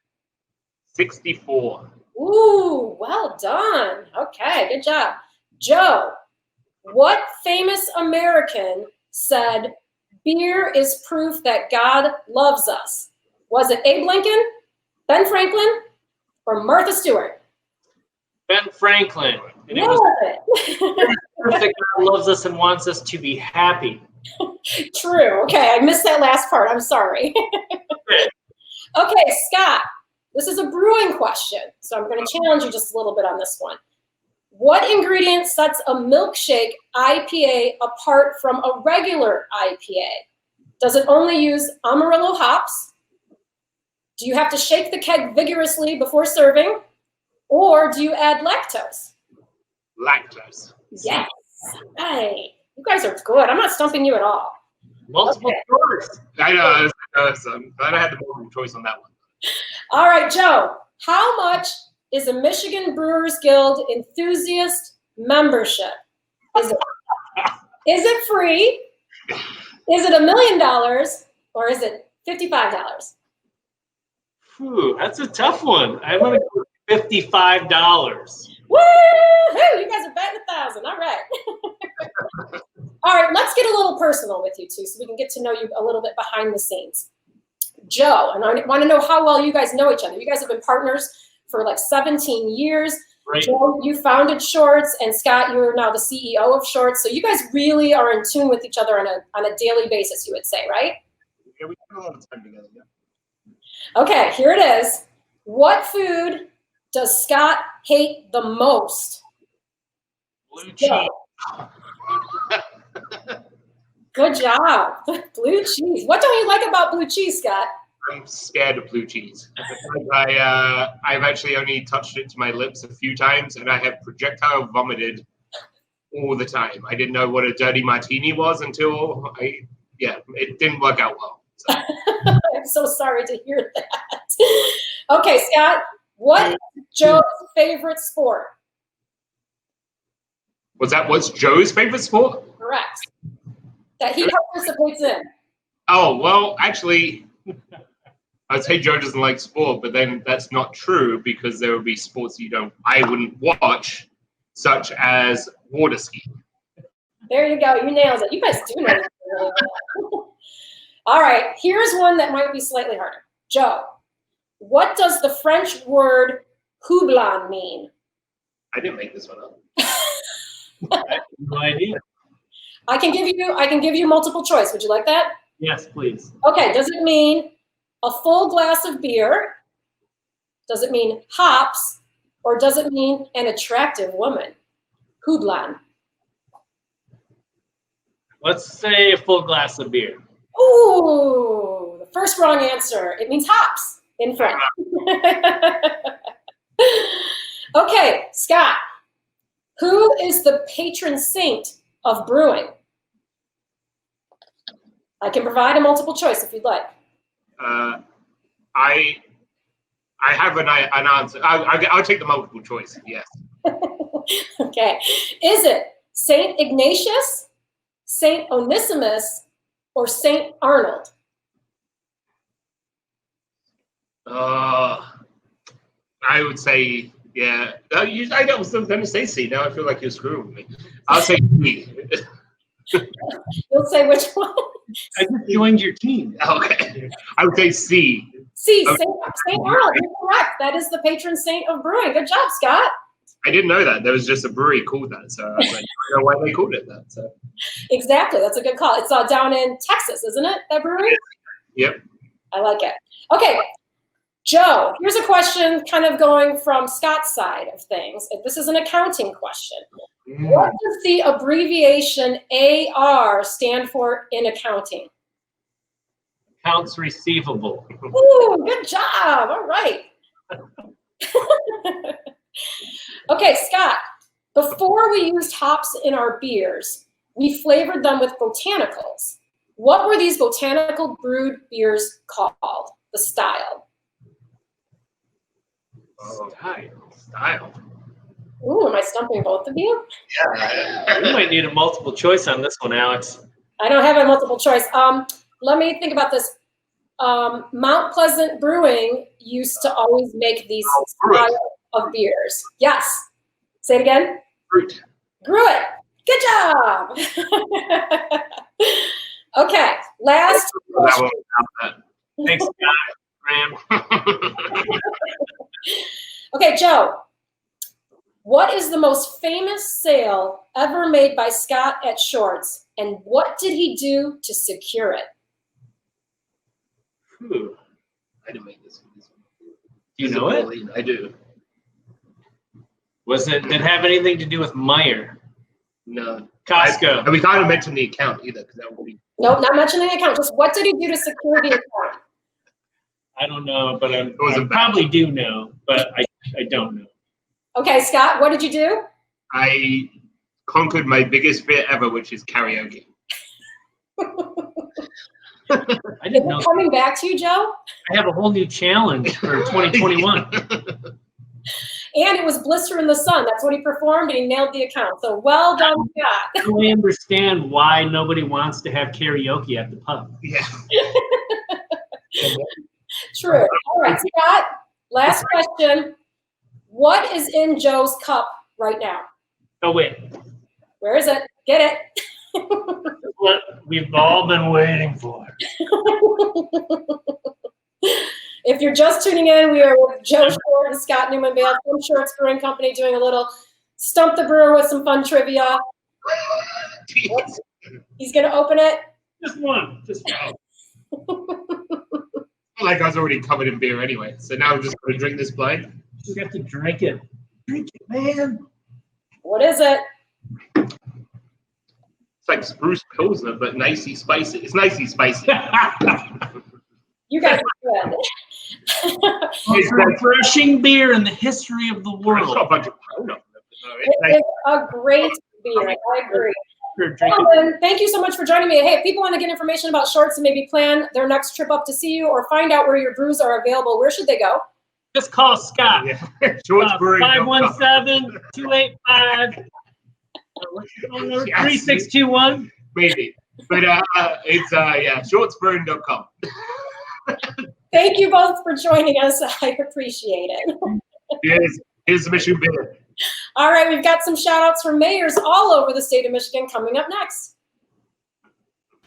64. Ooh, well done. Okay, good job. Joe, what famous American said beer is proof that God loves us? Was it Abe Lincoln, Ben Franklin, or Martha Stewart? Ben Franklin. And it was proof that God loves us and wants us to be happy. True. Okay, I missed that last part. I'm sorry. Okay, Scott, this is a brewing question, so I'm going to challenge you just a little bit on this one. What ingredient sets a milkshake IPA apart from a regular IPA? Does it only use Amarillo hops? Do you have to shake the keg vigorously before serving? Or do you add lactose? Lactose. Yes. Hey, you guys are good. I'm not stumping you at all. Multiple choice. I know. I'm glad I had the multiple choice on that one. All right, Joe, how much is a Michigan Brewers Guild enthusiast membership? Is it free? Is it $1 million? Or is it $55? Whew, that's a tough one. I'm going to go $55. Woo-hoo! You guys are betting 1,000. All right. All right, let's get a little personal with you two so we can get to know you a little bit behind the scenes. Joe, and I want to know how well you guys know each other. You guys have been partners for like 17 years. Right. Joe, you founded Shorts, and Scott, you're now the CEO of Shorts. So you guys really are in tune with each other on a daily basis, you would say, right? Yeah, we spend a lot of time together, yeah. Okay, here it is. What food does Scott hate the most? Blue cheese. Good job. Blue cheese. What don't you like about blue cheese, Scott? I'm scared of blue cheese. I've actually only touched it to my lips a few times, and I have projectile vomited all the time. I didn't know what a dirty martini was until it didn't work out well. So. I'm so sorry to hear that. Okay, Scott, what is Joe's favorite sport? What's Joe's favorite sport? Correct. That he participates in. Oh, well, actually, I'd say Joe doesn't like sport, but then that's not true because there would be sports I wouldn't watch, such as water skiing. There you go. You nailed it. You guys do know this really well. All right. Here's one that might be slightly harder. Joe, what does the French word houblon mean? I didn't make this one up. I have no idea. I can give you multiple choice. Would you like that? Yes, please. Okay. Does it mean a full glass of beer? Does it mean hops? Or does it mean an attractive woman? Houblon. Let's say a full glass of beer. Ooh, the first wrong answer. It means hops in French. Okay, Scott. Who is the patron saint of brewing? I can provide a multiple choice if you'd like. I have an answer. I'll take the multiple choice. Yes. Okay. Is it Saint Ignatius, Saint Onesimus, or St. Arnold? I would say, yeah. I was going to say C. Now I feel like you're screwing with me. I'll say C. You'll say which one? I just joined your team. Okay. I would say C. C. St. Arnold. You're correct. That is the patron saint of brewing. Good job, Scott. I didn't know that. There was just a brewery called that. So I was like, I don't know why they called it that. So. Exactly. That's a good call. It's down in Texas, isn't it, that brewery? Yep. I like it. Okay. Joe, here's a question kind of going from Scott's side of things. This is an accounting question. What does the abbreviation AR stand for in accounting? Accounts receivable. Ooh, good job. All right. Okay, Scott, before we used hops in our beers, we flavored them with botanicals. What were these botanical brewed beers called? The style. Style. Ooh, am I stumping both of you? Yeah. You might need a multiple choice on this one, Alex. I don't have a multiple choice. Let me think about this. Mount Pleasant Brewing used to always make these style of beers. Yes. Say it again. Fruit. Gruit. Good job. Okay. Last question. Thanks, Scott. Graham. Okay, Joe. What is the most famous sale ever made by Scott at Shorts, and what did he do to secure it? I didn't make this one. Do you know it? I do. Did it have anything to do with Meyer? No. Costco. And we can't mention the account either, because that would be. Nope, not mentioning the account. Just what did he do to secure the account? I don't know, but I probably do know, but I don't know. Okay, Scott, what did you do? I conquered my biggest fear ever, which is karaoke. I didn't know. Coming back to you, Joe? I have a whole new challenge for 2021. And it was Blister in the Sun. That's what he performed, and he nailed the account. So well done, Scott. I don't understand why nobody wants to have karaoke at the pub. Yeah. True. All right, Scott, last question. What is in Joe's cup right now? Oh, wait. Where is it? Get it. What we've all been waiting for. If you're just tuning in, we are with Joe Short and Scott Newman Bale from Shorts Brewing Company doing a little Stump the Brewer with some fun trivia. He's going to open it. Just one. Just one. Like I was already covered in beer anyway, so now I'm just going to drink this blind. You have to drink it. Drink it, man. What is it? It's like Spruce Pilsner, but nicey spicy. It's nicey spicy. You guys are good. Most refreshing beer in the history of the world. A bunch of powder. It is a great beer. I agree. Well, thank you so much for joining me. Hey, if people want to get information about Shorts and maybe plan their next trip up to see you or find out where your brews are available, where should they go? Just call Scott. Yeah. Shorts Brewing. 517-285-3621. Maybe. But it's shortsbrewing.com. Thank you both for joining us. I appreciate it. Here's the Michigan beer. All right, we've got some shout outs from mayors all over the state of Michigan coming up next.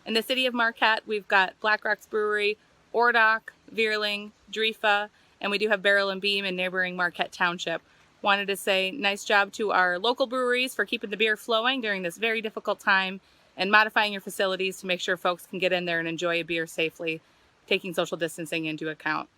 In the city of Marquette, we've got Black Rocks Brewery, Ordock, Veerling, Drifa, and we do have Barrel and Beam in neighboring Marquette Township. Wanted to say nice job to our local breweries for keeping the beer flowing during this very difficult time and modifying your facilities to make sure folks can get in there and enjoy a beer safely, taking social distancing into account.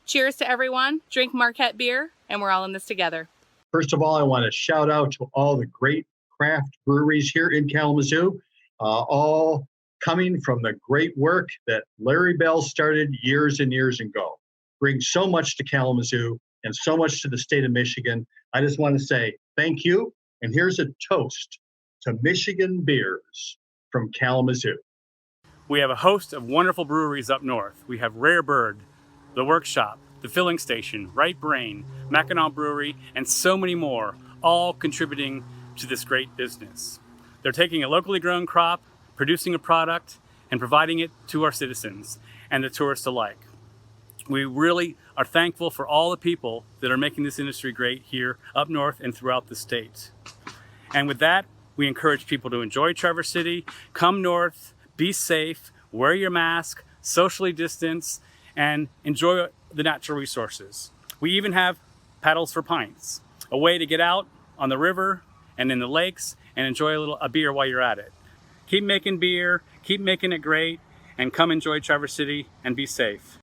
Cheers to everyone. Drink Marquette beer, and we're all in this together. First of all, I want to shout out to all the great craft breweries here in Kalamazoo, all coming from the great work that Larry Bell started years and years ago. Brings so much to Kalamazoo and so much to the state of Michigan. I just want to say thank you, and here's a toast to Michigan beers from Kalamazoo. We have a host of wonderful breweries up north. We have Rare Bird, The Workshop, The Filling Station, Right Brain, Mackinac Brewery, and so many more, all contributing to this great business. They're taking a locally grown crop, producing a product, and providing it to our citizens and the tourists alike. We really are thankful for all the people that are making this industry great here up north and throughout the state. And with that, we encourage people to enjoy Traverse City, come north, be safe, wear your mask, socially distance, and enjoy the natural resources. We even have paddles for pints, a way to get out on the river and in the lakes and enjoy a beer while you're at it. Keep making beer, keep making it great, and come enjoy Traverse City and be safe.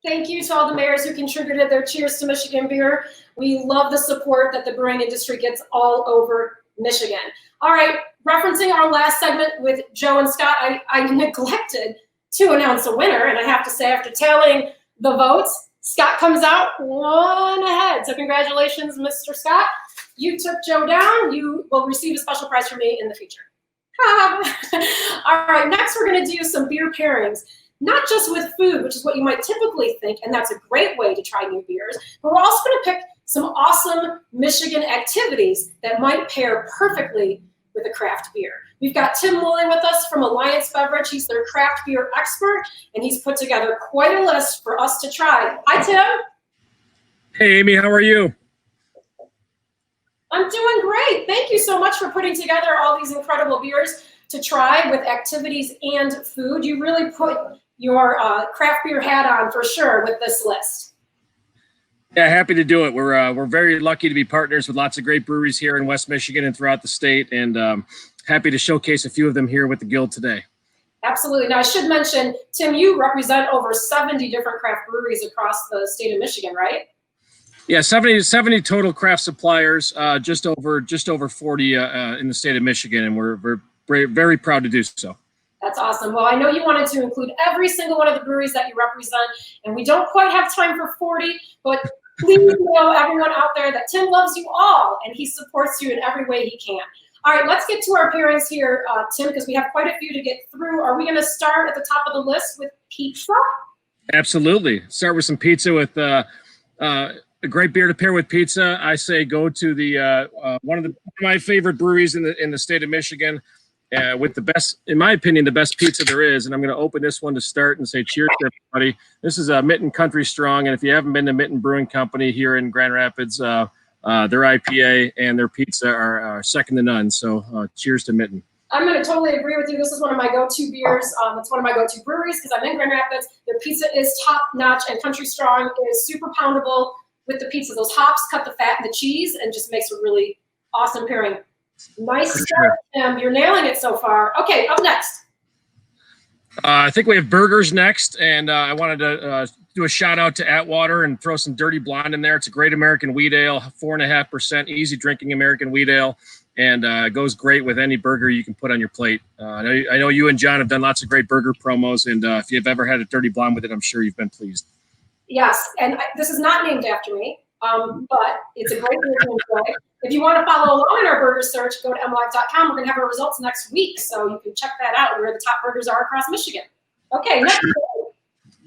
Thank you to all the mayors who contributed their cheers to Michigan beer. We love the support that the brewing industry gets all over Michigan. All right, referencing our last segment with Joe and Scott, I neglected to announce a winner, and I have to say, after tallying the votes, Scott comes out 1 ahead. So congratulations, Mr. Scott. You took Joe down. You will receive a special prize from me in the future. All right, next we're going to do some beer pairings. Not just with food, which is what you might typically think, and that's a great way to try new beers, but we're also going to pick some awesome Michigan activities that might pair perfectly with a craft beer. We've got Tim Woolley with us from Alliance Beverage. He's their craft beer expert, and he's put together quite a list for us to try. Hi, Tim. Hey, Amy, how are you? I'm doing great. Thank you so much for putting together all these incredible beers to try with activities and food. You really put your craft beer hat on for sure with this list. Yeah, happy to do it. We're very lucky to be partners with lots of great breweries here in West Michigan and throughout the state, and happy to showcase a few of them here with the Guild today. Absolutely. Now, I should mention, Tim, you represent over 70 different craft breweries across the state of Michigan, right? Yeah, 70 total craft suppliers, just over 40 in the state of Michigan, and we're very proud to do so. That's awesome. Well, I know you wanted to include every single one of the breweries that you represent, and we don't quite have time for 40, but please know, everyone out there, that Tim loves you all, and he supports you in every way he can. All right, let's get to our pairings here, Tim, because we have quite a few to get through. Are we going to start at the top of the list with pizza? Absolutely. Start with some pizza with a great beer to pair with pizza. I say go to the one of my favorite breweries in the state of Michigan. With the best, in my opinion, the best pizza there is. And I'm going to open this one to start and say cheers to everybody. This is Mitten Country Strong. And if you haven't been to Mitten Brewing Company here in Grand Rapids, their IPA and their pizza are second to none. So cheers to Mitten. I'm going to totally agree with you. This is one of my go-to beers. It's one of my go-to breweries because I'm in Grand Rapids. Their pizza is top-notch, and Country Strong is super poundable with the pizza. Those hops cut the fat and the cheese and just makes a really awesome pairing. Nice start, Tim. You're nailing it so far. Okay, up next. I think we have burgers next, and I wanted to do a shout out to Atwater and throw some Dirty Blonde in there. It's a great American wheat ale, 4.5%, easy drinking American wheat ale, and goes great with any burger you can put on your plate. I know you and John have done lots of great burger promos, and if you've ever had a Dirty Blonde with it, I'm sure you've been pleased. Yes, and this is not named after me, but it's a great beer to enjoy. If you want to follow along in our burger search, go to MLive.com. We're going to have our results next week, so you can check that out, where the top burgers are across Michigan. Okay, next.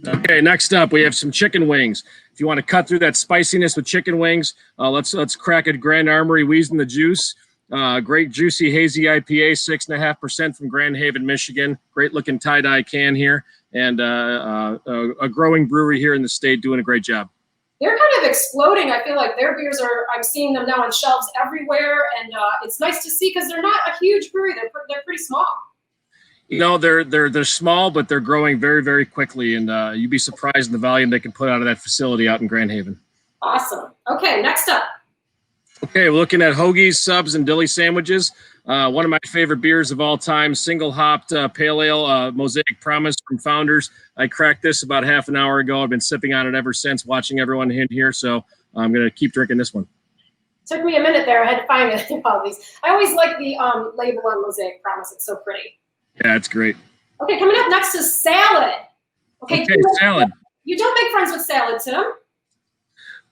Okay, next up, we have some chicken wings. If you want to cut through that spiciness with chicken wings, let's crack at Grand Armory Wheezing the Juice. Great juicy hazy IPA, 6.5% from Grand Haven, Michigan. Great looking tie-dye can here, and a growing brewery here in the state doing a great job. They're kind of exploding. I feel like their beers I'm seeing them now on shelves everywhere, and it's nice to see because they're not a huge brewery. They're pretty small. You know, they're small, but they're growing very, very quickly, and you'd be surprised in the volume they can put out of that facility out in Grand Haven. Awesome. Okay, next up. Okay, we're looking at hoagies, subs, and dilly sandwiches. One of my favorite beers of all time, single-hopped pale ale, Mosaic Promise from Founders. I cracked this about half an hour ago. I've been sipping on it ever since, watching everyone in here, so I'm going to keep drinking this one. Took me a minute there. I had to find it. I always like the label on Mosaic Promise. It's so pretty. Yeah, it's great. Okay, coming up next is salad. Okay, salad. You don't make friends with salad, Tim.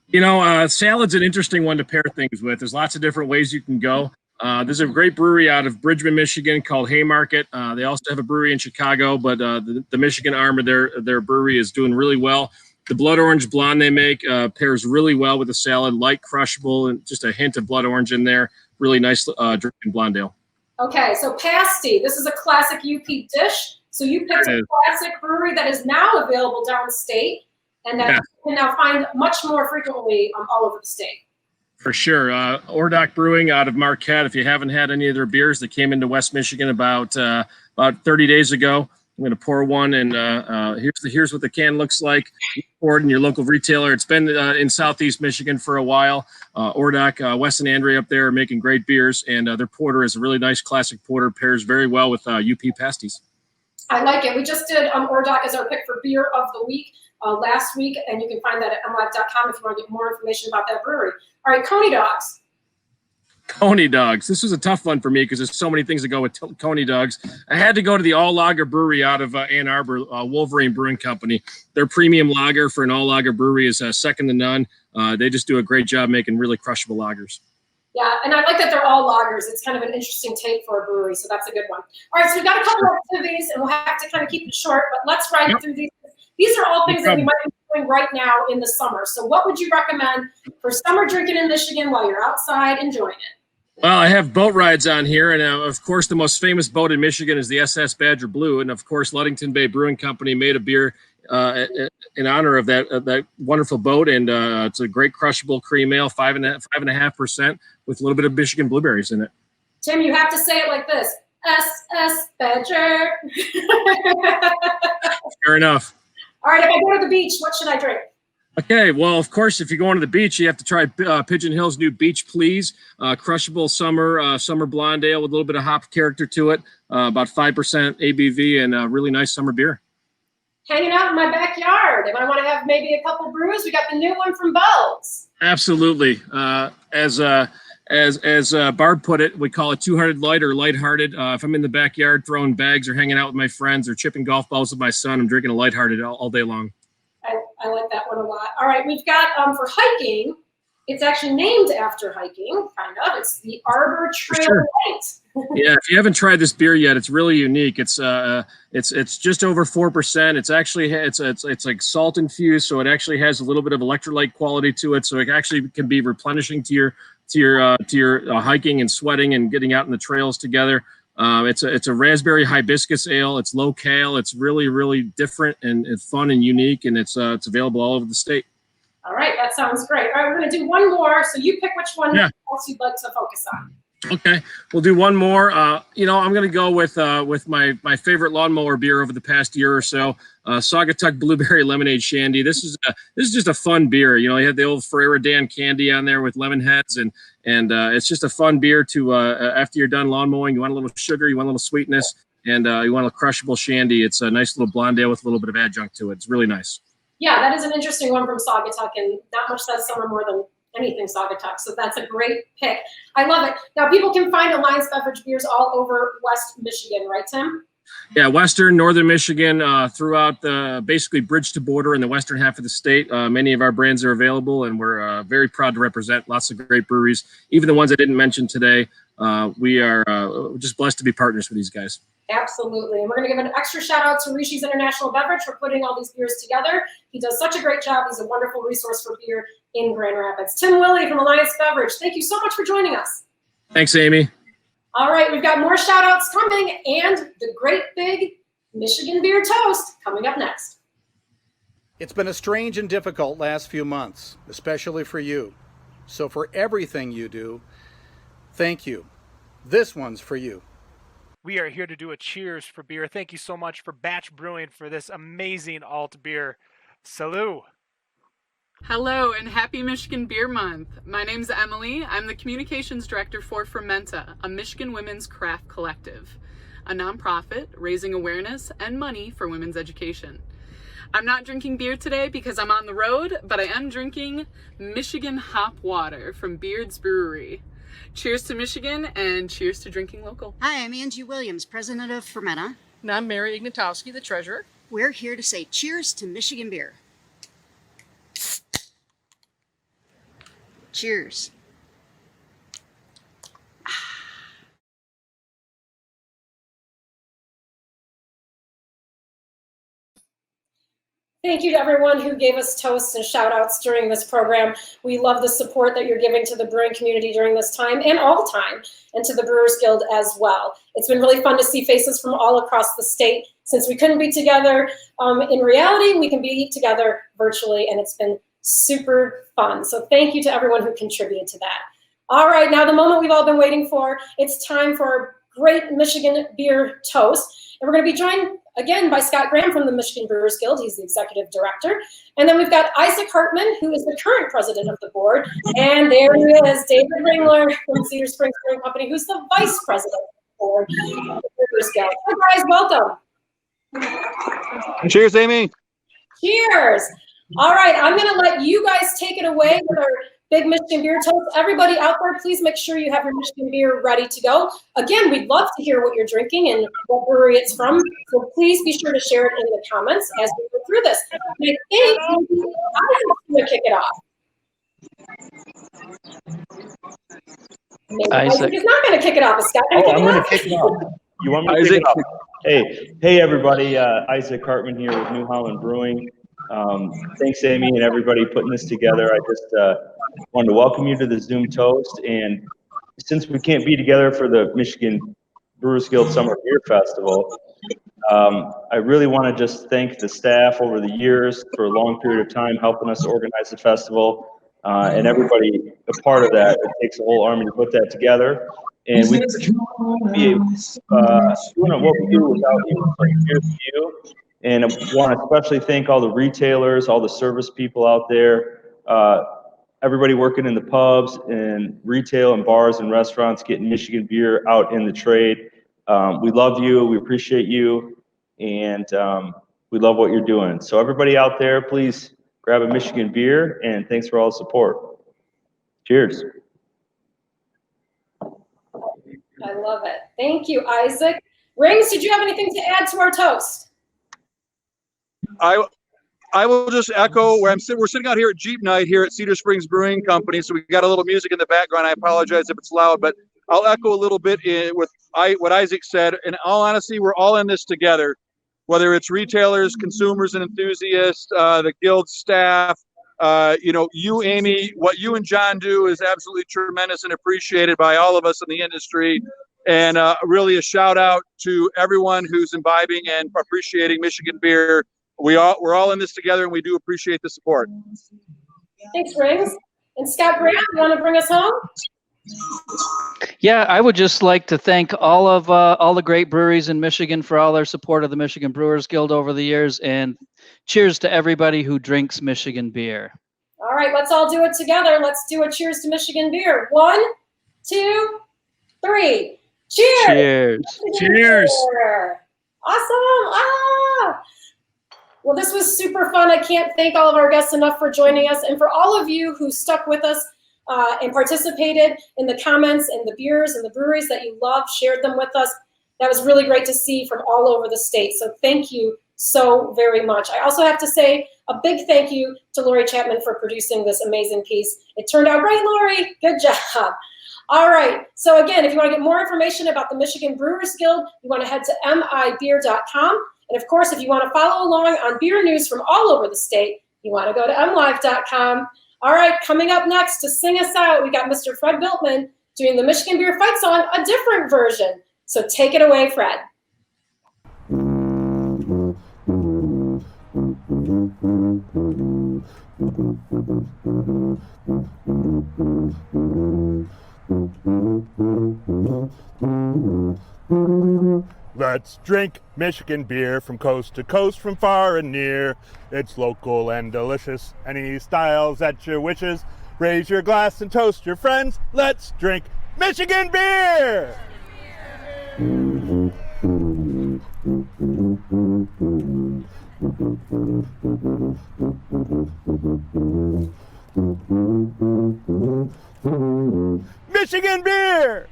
You know, salad's an interesting one to pair things with. There's lots of different ways you can go. There's a great brewery out of Bridgman, Michigan called Haymarket. They also have a brewery in Chicago, but the Michigan arm of their brewery is doing really well. The blood orange blonde they make pairs really well with the salad, light, crushable, and just a hint of blood orange in there. Really nice drinking blonde ale. Okay, so pasty. This is a classic UP dish. So you picked a classic brewery that is now available downstate and that you can now find much more frequently all over the state. For sure. Ordock Brewing out of Marquette. If you haven't had any of their beers, they came into West Michigan about 30 days ago. I'm going to pour one, and here's what the can looks like. You pour it in your local retailer. It's been in Southeast Michigan for a while. Ordock, Wes and Andre up there are making great beers, and their porter is a really nice classic porter. Pairs very well with UP pasties. I like it. We just did Ordock as our pick for beer of the week last week, and you can find that at MLive.com if you want to get more information about that brewery. All right, Coney Dogs. Coney Dogs. This was a tough one for me because there's so many things to go with Coney Dogs. I had to go to the All Lager Brewery out of Ann Arbor, Wolverine Brewing Company. Their premium lager for an all lager brewery is second to none. They just do a great job making really crushable lagers. Yeah, and I like that they're all lagers. It's kind of an interesting take for a brewery, so that's a good one. All right, so we've got a couple of activities, and we'll have to kind of keep it short, but let's ride through these. These are all things that we might be doing right now in the summer. So what would you recommend for summer drinking in Michigan while you're outside enjoying it? Well, I have boat rides on here, and of course, the most famous boat in Michigan is the SS Badger Blue, and of course, Ludington Bay Brewing Company made a beer in honor of that wonderful boat, and it's a great crushable cream ale, 5.5% with a little bit of Michigan blueberries in it. Tim, you have to say it like this: SS Badger. Fair enough. All right, if I go to the beach, what should I drink? Okay, well, of course, if you're going to the beach, you have to try Pigeon Hill's new Beach Please, crushable summer blonde ale with a little bit of hop character to it, about 5% ABV, and a really nice summer beer. Hanging out in my backyard. If I want to have maybe a couple brews, we got the new one from Bale's. Absolutely. As Barb put it, we call it 200 light or lighthearted. If I'm in the backyard throwing bags or hanging out with my friends or chipping golf balls with my son, I'm drinking a lighthearted all day long. I like that one a lot. All right, we've got for hiking. It's actually named after hiking, kind of. It's the Arbor Trail Light. Yeah, if you haven't tried this beer yet, it's really unique. It's just over 4%. It's actually it's like salt infused, so it actually has a little bit of electrolyte quality to it. So it actually can be replenishing to your hiking and sweating and getting out in the trails together. It's a raspberry hibiscus ale. It's low cal. It's really different and it's fun and unique, and it's available all over the state. All right, that sounds great. All right, we're going to do one more. So you pick which one else you'd like to focus on. Okay, we'll do one more. I'm going to go with my favorite lawnmower beer over the past year or so, Saugatuck Blueberry Lemonade Shandy. This is just a fun beer. You had the old Ferrera Dan candy on there with lemon heads, and it's just a fun beer to after you're done lawn mowing. You want a little sugar, you want a little sweetness, and you want a crushable shandy. It's a nice little blonde ale with a little bit of adjunct to it. It's really nice. Yeah, that is an interesting one from Saugatuck, and not much says summer more than anything Saugatuck, so that's a great pick. I love it. Now, people can find Alliance Beverage beers all over West Michigan, right, Tim? Yeah, western, northern Michigan, throughout the basically bridge to border in the western half of the state. Many of our brands are available, and we're very proud to represent lots of great breweries, even the ones I didn't mention today. We are just blessed to be partners with these guys. Absolutely. And we're going to give an extra shout out to Rishi's International Beverage for putting all these beers together. He does such a great job. He's a wonderful resource for beer in Grand Rapids. Tim Willey from Alliance Beverage, thank you so much for joining us. Thanks, Amy. All right, we've got more shout outs coming and the great big Michigan beer toast coming up next. It's been a strange and difficult last few months, especially for you. So for everything you do, thank you. This one's for you. We are here to do a cheers for beer. Thank you so much for Batch Brewing for this amazing alt beer. Salud. Hello and happy Michigan Beer Month. My name's Emily. I'm the Communications Director for Fermenta, a Michigan women's craft collective, a nonprofit raising awareness and money for women's education. I'm not drinking beer today because I'm on the road, but I am drinking Michigan hop water from Beard's Brewery. Cheers to Michigan and cheers to drinking local. Hi, I'm Angie Williams, president of Fermenta. And I'm Mary Ignatowski, the treasurer. We're here to say cheers to Michigan beer. Cheers. Thank you to everyone who gave us toasts and shout outs during this program. We love the support that you're giving to the brewing community during this time and all time, and to the Brewers Guild as well. It's been really fun to see faces from all across the state. Since we couldn't be together in reality, we can be together virtually, and it's been super fun. So thank you to everyone who contributed to that. All right, now the moment we've all been waiting for. It's time for our great Michigan beer toast. And we're going to be joined again by Scott Graham from the Michigan Brewers Guild. He's the executive director. And then we've got Isaac Hartman, who is the current president of the board. And there he is, David Ringler from Cedar Springs Brewing Company, who's the vice president of the board of the Brewers Guild. Hi guys, welcome. Cheers, Amy. Cheers. All right, I'm going to let you guys take it away with our big Michigan beer toast. Everybody out there, please make sure you have your Michigan beer ready to go. Again, we'd love to hear what you're drinking and what brewery it's from. So please be sure to share it in the comments as we go through this. And I think I'm going to kick it off. Isaac. He's not going to kick it off. Scott, I'm going to kick it off. You want me to kick it off? Hey, everybody. Isaac Hartman here with New Holland Brewing. Thanks, Amy, and everybody putting this together. I just wanted to welcome you to the Zoom Toast. And since we can't be together for the Michigan Brewers Guild Summer Beer Festival, I really want to just thank the staff over the years for a long period of time helping us organize the festival. And everybody a part of that. It takes a whole army to put that together. And we couldn't be doing what we do without you. So here's to you. And I want to especially thank all the retailers, all the service people out there, everybody working in the pubs and retail and bars and restaurants getting Michigan beer out in the trade. We love you. We appreciate you. And we love what you're doing. So everybody out there, please grab a Michigan beer. And thanks for all the support. Cheers. I love it. Thank you, Isaac. Rings, did you have anything to add to our toast? I will just echo where we're sitting out here at Jeep Night here at Cedar Springs Brewing Company, so we've got a little music in the background. I apologize if it's loud, but I'll echo a little bit with what Isaac said. In all honesty, we're all in this together, whether it's retailers, consumers, and enthusiasts, the guild staff. You, Amy, what you and John do is absolutely tremendous and appreciated by all of us in the industry. And really a shout out to everyone who's imbibing and appreciating Michigan beer. We're all in this together, and we do appreciate the support. Thanks, Rings. And Scott Graham, you want to bring us home? Yeah, I would just like to thank all the great breweries in Michigan for all their support of the Michigan Brewers Guild over the years, and cheers to everybody who drinks Michigan beer. All right, let's all do it together. Let's do a cheers to Michigan beer. 1, 2, 3. Cheers! Cheers! Cheers! Awesome! Well, this was super fun. I can't thank all of our guests enough for joining us, and for all of you who stuck with us and participated in the comments and the beers and the breweries that you love, shared them with us. That was really great to see from all over the state. So thank you so very much. I also have to say a big thank you to Lori Chapman for producing this amazing piece. It turned out great, Lori. Good job. All right. So again, if you want to get more information about the Michigan Brewers Guild, you want to head to mibeer.com. And of course, if you want to follow along on beer news from all over the state, you want to go to MLive.com. All right, coming up next to sing us out, we got Mr. Fred Biltman doing the Michigan Beer Fight Song, a different version. So take it away, Fred. Let's drink Michigan beer from coast to coast, from far and near. It's local and delicious, any styles at your wishes. Raise your glass and toast your friends. Let's drink Michigan beer! Michigan beer!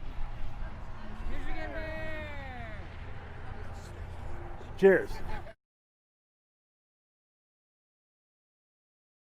Cheers.